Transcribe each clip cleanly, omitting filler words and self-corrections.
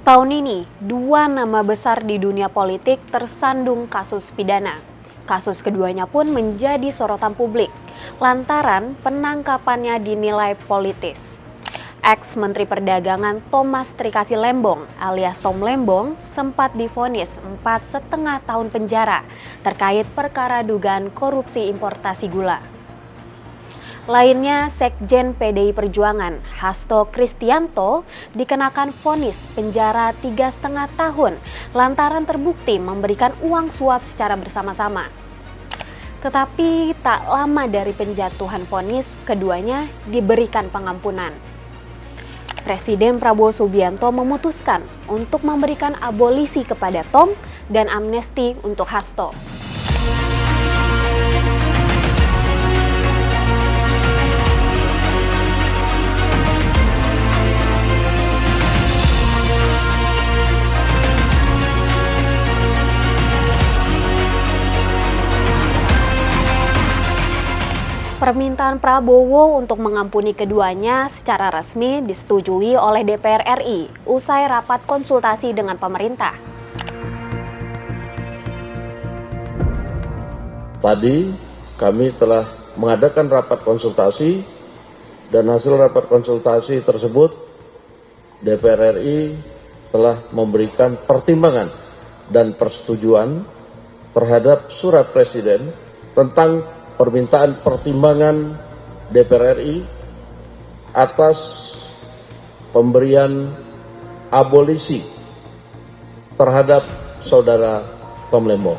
Tahun ini, dua nama besar di dunia politik tersandung kasus pidana. Kasus keduanya pun menjadi sorotan publik, lantaran penangkapannya dinilai politis. Ex-Menteri Perdagangan Thomas Trikasih Lembong alias Tom Lembong sempat divonis 4,5 tahun penjara terkait perkara dugaan korupsi importasi gula. Lainnya, Sekjen PDI Perjuangan Hasto Kristianto dikenakan vonis penjara 3,5 tahun lantaran terbukti memberikan uang suap secara bersama-sama. Tetapi tak lama dari penjatuhan vonis, keduanya diberikan pengampunan. Presiden Prabowo Subianto memutuskan untuk memberikan abolisi kepada Tom dan amnesti untuk Hasto. Permintaan Prabowo untuk mengampuni keduanya secara resmi disetujui oleh DPR RI usai rapat konsultasi dengan pemerintah. Tadi kami telah mengadakan rapat konsultasi dan hasil rapat konsultasi tersebut DPR RI telah memberikan pertimbangan dan persetujuan terhadap surat Presiden tentang permintaan pertimbangan DPR RI atas pemberian abolisi terhadap saudara Tom Lembong.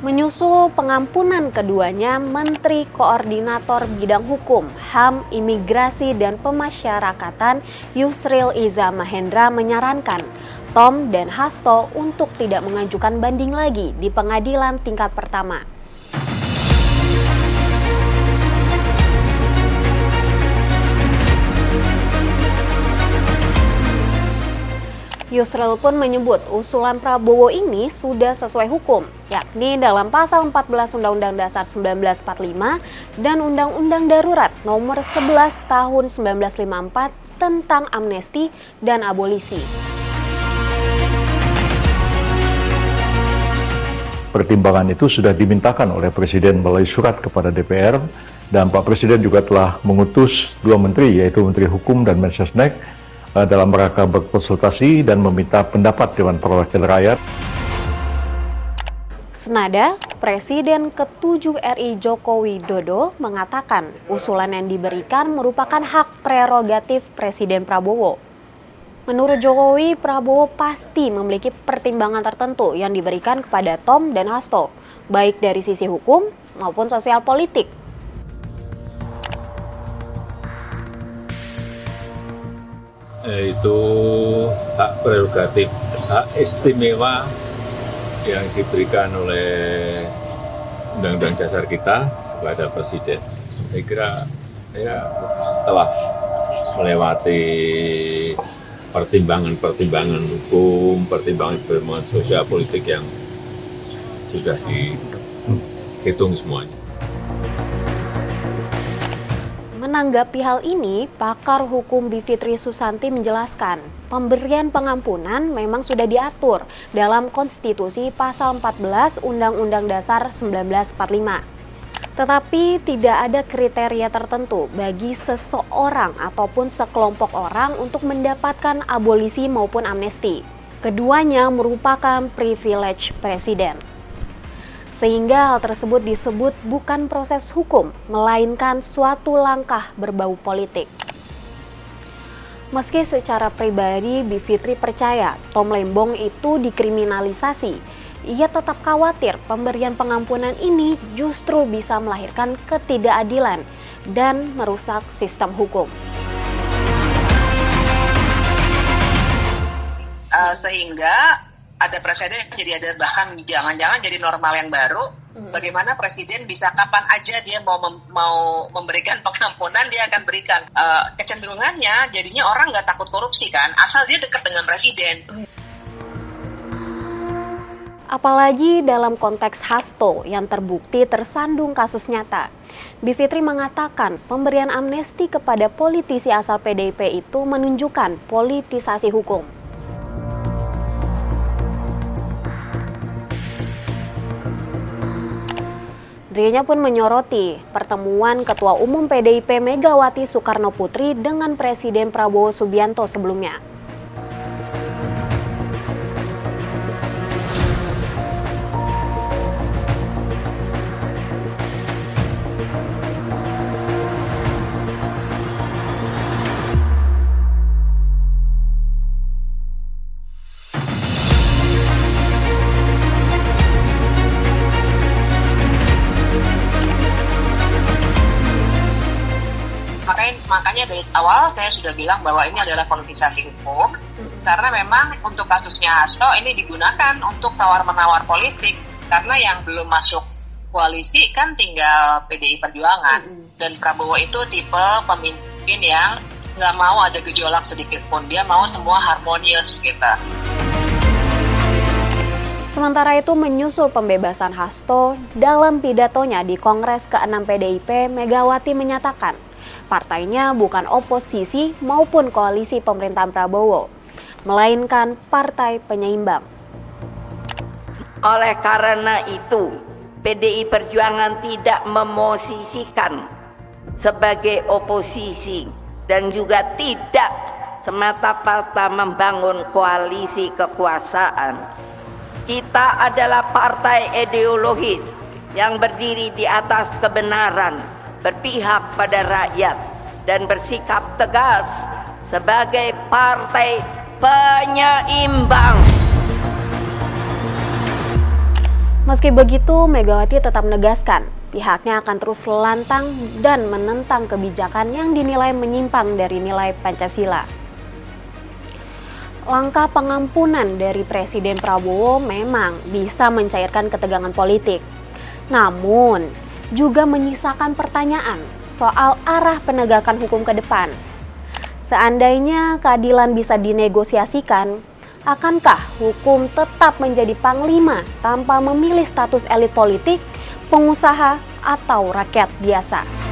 Menyusul pengampunan keduanya, Menteri Koordinator Bidang Hukum, HAM, Imigrasi, dan Pemasyarakatan Yusril Iza Mahendra menyarankan Tom dan Hasto untuk tidak mengajukan banding lagi di pengadilan tingkat pertama. Yusril pun menyebut usulan Prabowo ini sudah sesuai hukum, yakni dalam pasal 14 Undang-Undang Dasar 1945 dan Undang-Undang Darurat Nomor 11 Tahun 1954 tentang amnesti dan abolisi. Pertimbangan itu sudah dimintakan oleh Presiden melalui surat kepada DPR, dan Pak Presiden juga telah mengutus dua menteri, yaitu Menteri Hukum dan Mensesnek, dalam rangka berkonsultasi dan meminta pendapat Dewan Perwakilan Rakyat. Senada, Presiden ke-7 RI Joko Widodo mengatakan usulan yang diberikan merupakan hak prerogatif Presiden Prabowo. Menurut Jokowi, Prabowo pasti memiliki pertimbangan tertentu yang diberikan kepada Tom dan Hasto, baik dari sisi hukum maupun sosial politik. Itu hak prerogatif, hak istimewa yang diberikan oleh Undang-Undang Dasar kita kepada Presiden. Saya kira setelah melewati pertimbangan hukum, pertimbangan sosial politik yang sudah dihitung semuanya. Menanggapi hal ini, pakar hukum Bivitri Susanti menjelaskan, pemberian pengampunan memang sudah diatur dalam Konstitusi Pasal 14 Undang-Undang Dasar 1945. Tetapi tidak ada kriteria tertentu bagi seseorang ataupun sekelompok orang untuk mendapatkan abolisi maupun amnesti. Keduanya merupakan privilege presiden. Sehingga hal tersebut disebut bukan proses hukum, melainkan suatu langkah berbau politik. Meski secara pribadi Bivitri percaya Tom Lembong itu dikriminalisasi, ia tetap khawatir pemberian pengampunan ini justru bisa melahirkan ketidakadilan dan merusak sistem hukum. Sehingga ada presiden jadi ada bahkan jangan-jangan jadi normal yang baru. Bagaimana presiden bisa kapan aja dia mau memberikan pengampunan dia akan berikan. Kecenderungannya jadinya orang nggak takut korupsi kan, asal dia dekat dengan presiden. Apalagi dalam konteks Hasto yang terbukti tersandung kasus nyata. Bivitri mengatakan pemberian amnesti kepada politisi asal PDIP itu menunjukkan politisasi hukum. Dirinya pun menyoroti pertemuan Ketua Umum PDIP Megawati Soekarnoputri dengan Presiden Prabowo Subianto sebelumnya. Makanya dari awal saya sudah bilang bahwa ini adalah politisasi hukum, karena memang untuk kasusnya Hasto ini digunakan untuk tawar-menawar politik, karena yang belum masuk koalisi kan tinggal PDI Perjuangan, dan Prabowo itu tipe pemimpin yang nggak mau ada gejolak sedikit pun, dia mau semua harmonius gitu. Sementara itu menyusul pembebasan Hasto, dalam pidatonya di Kongres ke-6 PDIP, Megawati menyatakan partainya bukan oposisi maupun koalisi pemerintahan Prabowo, melainkan partai penyeimbang. Oleh karena itu, PDI Perjuangan tidak memosisikan sebagai oposisi dan juga tidak semata-mata membangun koalisi kekuasaan. Kita adalah partai ideologis yang berdiri di atas kebenaran, berpihak pada rakyat, dan bersikap tegas sebagai partai penyeimbang. Meski begitu, Megawati tetap menegaskan pihaknya akan terus lantang dan menentang kebijakan yang dinilai menyimpang dari nilai Pancasila. Langkah pengampunan dari Presiden Prabowo memang bisa mencairkan ketegangan politik. Namun, juga menyisakan pertanyaan soal arah penegakan hukum ke depan. Seandainya keadilan bisa dinegosiasikan, akankah hukum tetap menjadi panglima tanpa memilih status elit politik, pengusaha, atau rakyat biasa?